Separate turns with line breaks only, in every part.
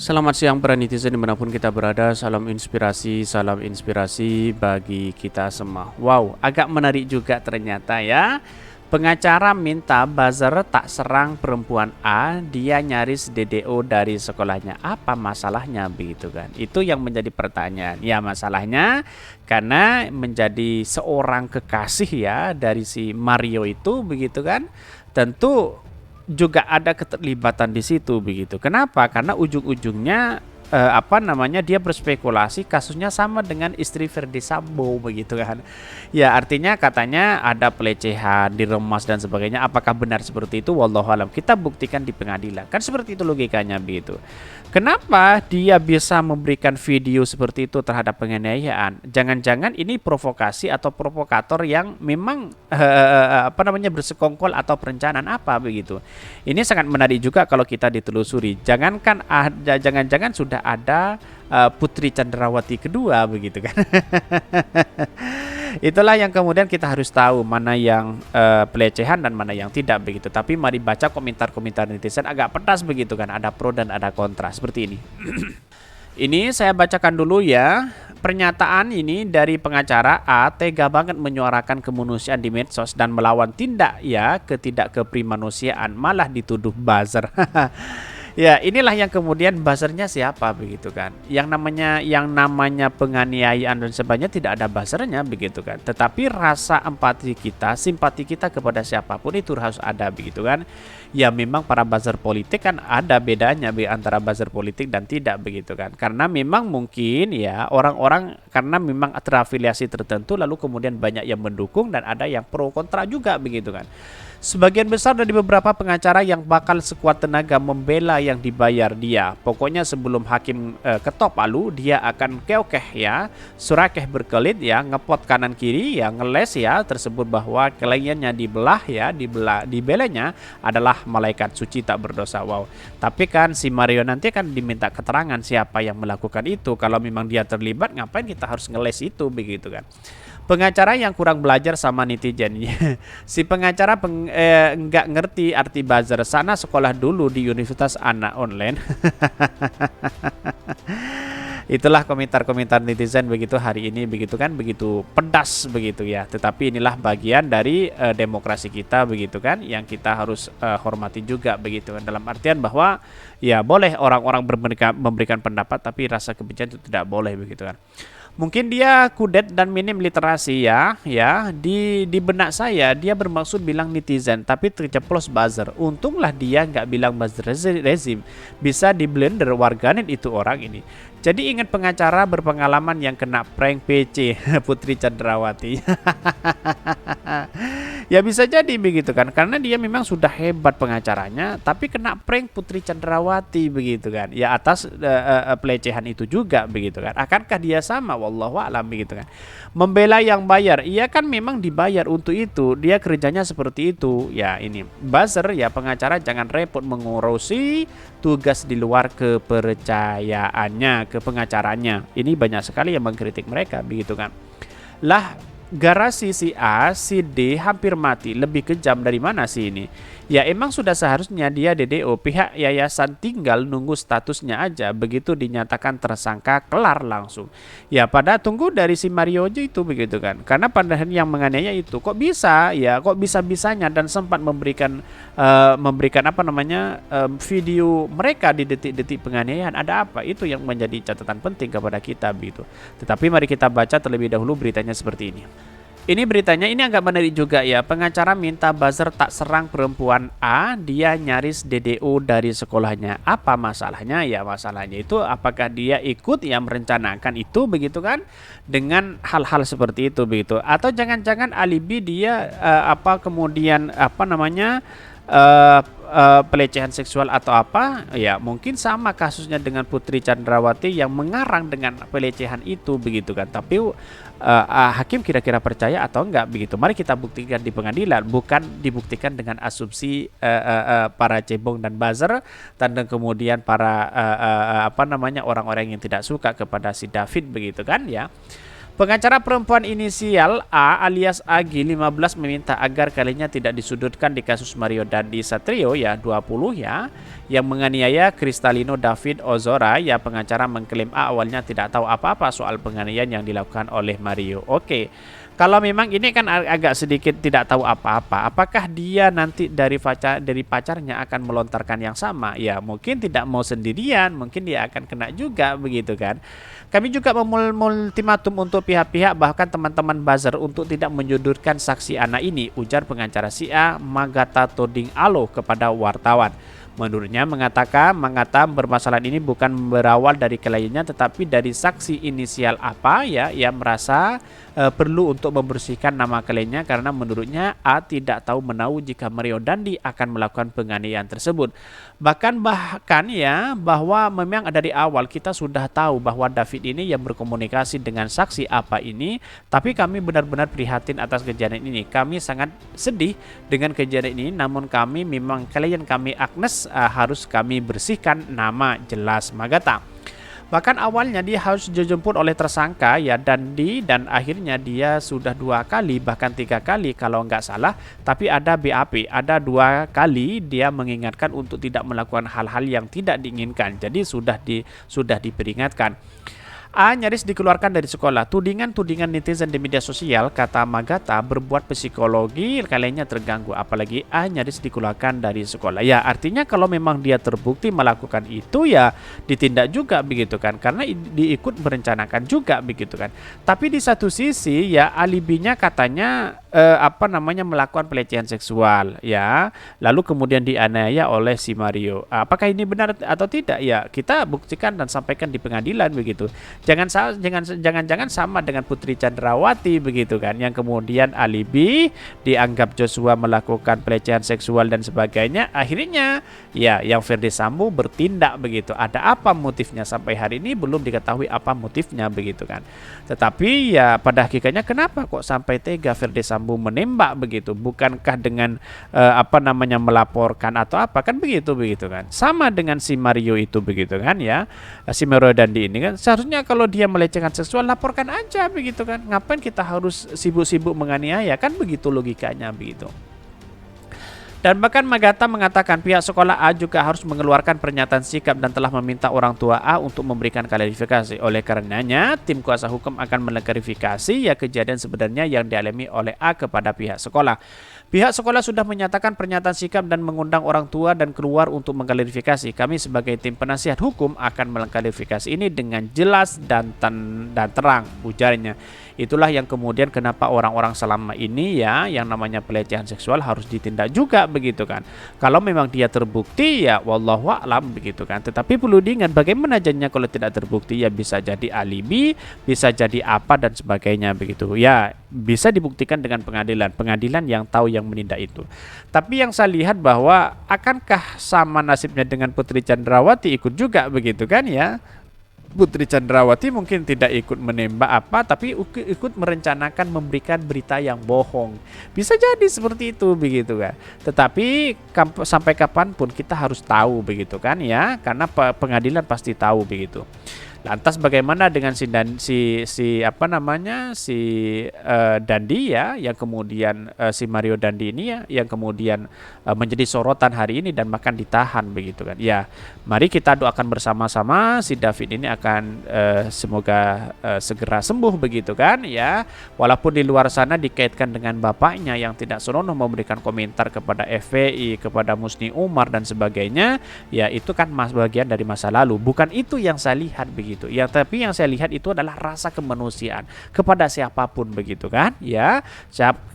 Selamat siang para netizen dimanapun kita berada. Salam inspirasi bagi kita semua. Wow, agak menarik juga ternyata ya. Pengacara minta buzzer tak serang perempuan A, dia nyaris DDO dari sekolahnya. Apa masalahnya begitu kan? Itu yang menjadi pertanyaan. Ya masalahnya karena menjadi seorang kekasih ya dari si Mario itu begitu kan. Tentu juga ada keterlibatan di situ begitu. Kenapa? Karena ujung-ujungnya dia berspekulasi kasusnya sama dengan istri Verdi Sambo begitu kan. Ya artinya katanya ada pelecehan, diremas dan sebagainya. Apakah benar seperti itu? Wallahu alam. Kita buktikan di pengadilan. Kan seperti itu logikanya begitu. Kenapa dia bisa memberikan video seperti itu terhadap penganiayaan? Jangan-jangan ini provokasi atau provokator yang memang bersekongkol atau perencanaan apa begitu. Ini sangat menarik juga kalau kita ditelusuri. Jangan-jangan sudah ada Putri Candrawati kedua begitu kan. Itulah yang kemudian kita harus tahu mana yang pelecehan dan mana yang tidak begitu. Tapi mari baca komentar-komentar netizen agak pedas begitu kan. Ada pro dan ada kontra seperti ini. Ini saya bacakan dulu ya. Pernyataan ini dari pengacara A tega banget menyuarakan kemanusiaan di medsos dan melawan tindak ya ketidakkeprimanusiaan, malah dituduh buzzer. Ya, inilah yang kemudian buzzernya siapa begitu kan. Yang namanya penganiayaan dan sebagainya tidak ada buzzernya begitu kan. Tetapi rasa empati kita, simpati kita kepada siapapun itu harus ada begitu kan. Ya memang para buzzer politik kan ada bedanya antara buzzer politik dan tidak begitu kan. Karena memang mungkin ya orang-orang karena memang terafiliasi tertentu lalu kemudian banyak yang mendukung dan ada yang pro kontra juga begitu kan. Sebagian besar dari beberapa pengacara yang bakal sekuat tenaga membela yang dibayar dia. Pokoknya sebelum hakim ketok palu, dia akan keokeh ya, surakeh berkelit ya, ngepot kanan kiri ya, ngeles ya, tersebut bahwa kliennya dibelah ya, dibelanya adalah malaikat suci tak berdosa. Wow. Tapi kan si Mario nanti kan diminta keterangan siapa yang melakukan itu. Kalau memang dia terlibat, ngapain kita harus ngeles itu begitu kan. Pengacara yang kurang belajar sama netizen. Si pengacara nggak ngerti arti buzzer. Sana sekolah dulu di Universitas Anak Online. Itulah komentar-komentar netizen begitu hari ini begitu kan, begitu pedas begitu ya. Tetapi inilah bagian dari demokrasi kita begitu kan, yang kita harus hormati juga begitu kan. Dalam artian bahwa ya boleh orang-orang memberikan pendapat, tapi rasa kebencian itu tidak boleh begitu kan. Mungkin dia kudet dan minim literasi ya di benak saya dia bermaksud bilang netizen tapi terceplos buzzer. Untunglah dia nggak bilang buzzer rezim, bisa di blender warganet itu orang ini. Jadi ingat pengacara berpengalaman yang kena prank PC Putri Candrawati. Ya bisa jadi begitu kan, karena dia memang sudah hebat pengacaranya tapi kena prank Putri Candrawati begitu kan. Ya atas pelecehan itu juga begitu kan. Akankah dia sama? Wallahu a'lam begitu kan. Membela yang bayar, ia kan memang dibayar untuk itu, dia kerjanya seperti itu. Ya ini buzzer ya, pengacara jangan repot mengurusi tugas di luar kepercayaannya ke pengacaranya. Ini banyak sekali yang mengkritik mereka begitu kan. Lah garasi si A, si D hampir mati. Lebih kejam dari mana sih ini? Ya emang sudah seharusnya dia DDO. Pihak yayasan tinggal nunggu statusnya aja. Begitu dinyatakan tersangka, kelar langsung. Ya pada tunggu dari si Mario aja itu begitu kan. Karena padahal yang menganiaya itu kok bisa ya, kok bisa-bisanya dan sempat memberikan video mereka di detik-detik penganiayaan. Ada apa? Itu yang menjadi catatan penting kepada kita begitu. Tetapi mari kita baca terlebih dahulu beritanya seperti ini. Ini beritanya ini agak menarik juga ya. Pengacara minta buzzer tak serang perempuan A, dia nyaris DDO dari sekolahnya. Apa masalahnya? Ya masalahnya itu apakah dia ikut yang merencanakan itu begitu kan, dengan hal-hal seperti itu begitu, atau jangan-jangan alibi dia pelecehan seksual atau apa ya, mungkin sama kasusnya dengan Putri Candrawati yang mengarang dengan pelecehan itu begitu kan. Tapi hakim kira-kira percaya atau enggak begitu, mari kita buktikan di pengadilan, bukan dibuktikan dengan asumsi para cebong dan buzzer dan kemudian para orang-orang yang tidak suka kepada si David begitu kan ya. Pengacara perempuan inisial A alias Agi 15 meminta agar kalinya tidak disudutkan di kasus Mario Dandi Satrio ya 20 ya yang menganiaya Kristalino David Ozora. Ya, pengacara mengklaim A awalnya tidak tahu apa-apa soal penganiayaan yang dilakukan oleh Mario. Oke. Kalau memang ini kan agak sedikit tidak tahu apa-apa, apakah dia nanti dari pacarnya akan melontarkan yang sama? Ya mungkin tidak mau sendirian, mungkin dia akan kena juga begitu kan. Kami juga memultimatum untuk pihak-pihak bahkan teman-teman buzzer untuk tidak menyudutkan saksi anak ini, ujar pengacara si A Magata Toding Alo kepada wartawan. Menurutnya mengata permasalahan ini bukan berawal dari kliennya tetapi dari saksi inisial apa ya yang merasa perlu untuk membersihkan nama kliennya karena menurutnya A tidak tahu menahu jika Mario Dandi akan melakukan penganiayaan tersebut. Bahkan ya bahwa memang dari awal kita sudah tahu bahwa David ini yang berkomunikasi dengan saksi apa ini, tapi kami benar-benar prihatin atas kejadian ini. Kami sangat sedih dengan kejadian ini, namun klien kami Agnes harus kami bersihkan nama, jelas Magata. Bahkan awalnya dia harus dijemput oleh tersangka ya Dandi dan akhirnya dia sudah 2 kali bahkan 3 kali kalau nggak salah, tapi ada BAP, ada 2 kali dia mengingatkan untuk tidak melakukan hal-hal yang tidak diinginkan. Jadi sudah diperingatkan. A nyaris dikeluarkan dari sekolah. Tudingan-tudingan netizen di media sosial, kata Magata, berbuat psikologi kaliannya terganggu. Apalagi A nyaris dikeluarkan dari sekolah. Ya artinya kalau memang dia terbukti melakukan itu ya ditindak juga begitu kan. Karena diikut merencanakan juga begitu kan. Tapi di satu sisi ya alibinya katanya melakukan pelecehan seksual ya. Lalu kemudian dianiaya oleh si Mario. Apakah ini benar atau tidak? Ya kita buktikan dan sampaikan di pengadilan begitu. Jangan sama dengan Putri Chandrawati begitu kan, yang kemudian alibi dianggap Joshua melakukan pelecehan seksual dan sebagainya. Akhirnya ya yang Ferdy Sambo bertindak begitu. Ada apa motifnya sampai hari ini belum diketahui apa motifnya begitu kan. Tetapi ya pada hakikatnya kenapa kok sampai tega Ferdy Sambo menembak begitu? Bukankah dengan melaporkan atau apa kan begitu kan. Sama dengan si Mario itu begitu kan ya. Si Mario Dandi ini kan seharusnya kalau dia melecehkan seksual laporkan aja begitu kan. Ngapain kita harus sibuk-sibuk menganiaya kan begitu logikanya begitu. Dan bahkan Magata mengatakan pihak sekolah A juga harus mengeluarkan pernyataan sikap dan telah meminta orang tua A untuk memberikan klarifikasi. Oleh karenanya, tim kuasa hukum akan mengklarifikasi ya kejadian sebenarnya yang dialami oleh A kepada pihak sekolah. Pihak sekolah sudah menyatakan pernyataan sikap dan mengundang orang tua dan keluar untuk mengklarifikasi. Kami sebagai tim penasihat hukum akan mengklarifikasi ini dengan jelas dan terang, ujarnya. Itulah yang kemudian kenapa orang-orang selama ini ya yang namanya pelecehan seksual harus ditindak juga begitu kan. Kalau memang dia terbukti ya wallahu a'lam begitu kan. Tetapi perlu diingat bagaimana jadinya kalau tidak terbukti ya bisa jadi alibi, bisa jadi apa dan sebagainya begitu. Ya bisa dibuktikan dengan pengadilan yang tahu yang menindak itu. Tapi yang saya lihat bahwa akankah sama nasibnya dengan Putri Chandrawati ikut juga begitu kan ya. Putri Chandrawati mungkin tidak ikut menembak apa, tapi ikut merencanakan memberikan berita yang bohong. Bisa jadi seperti itu begitu kan. Tetapi sampai kapanpun kita harus tahu begitu kan ya, karena pengadilan pasti tahu begitu. Lantas bagaimana dengan si Dandi ya, yang kemudian si Mario Dandi ini ya, yang kemudian menjadi sorotan hari ini dan bahkan ditahan begitu kan. Ya, mari kita doakan bersama-sama si David ini akan semoga segera sembuh begitu kan ya. Walaupun di luar sana dikaitkan dengan bapaknya yang tidak senonoh memberikan komentar kepada FPI, kepada Musni Umar dan sebagainya, ya itu kan bagian dari masa lalu. Bukan itu yang saya lihat begitu. Ya, tapi yang saya lihat itu adalah rasa kemanusiaan kepada siapapun begitu kan ya.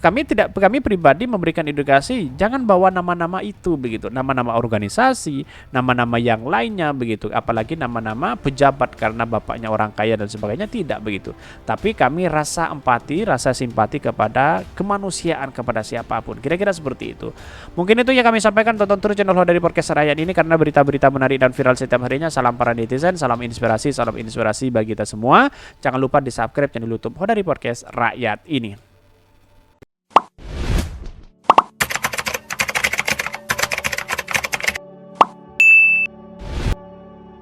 Kami pribadi memberikan edukasi jangan bawa nama-nama itu begitu, nama-nama organisasi, nama-nama yang lainnya begitu, apalagi nama-nama pejabat karena bapaknya orang kaya dan sebagainya, tidak begitu. Tapi kami rasa empati, rasa simpati kepada kemanusiaan kepada siapapun, kira-kira seperti itu. Mungkin itu yang kami sampaikan. Tonton terus channel Dari Podcast Rakyat ini karena berita-berita menarik dan viral setiap harinya. Salam para netizen, salam inspirasi bagi kita semua. Jangan lupa di subscribe channel YouTube Dari Podcast Rakyat ini.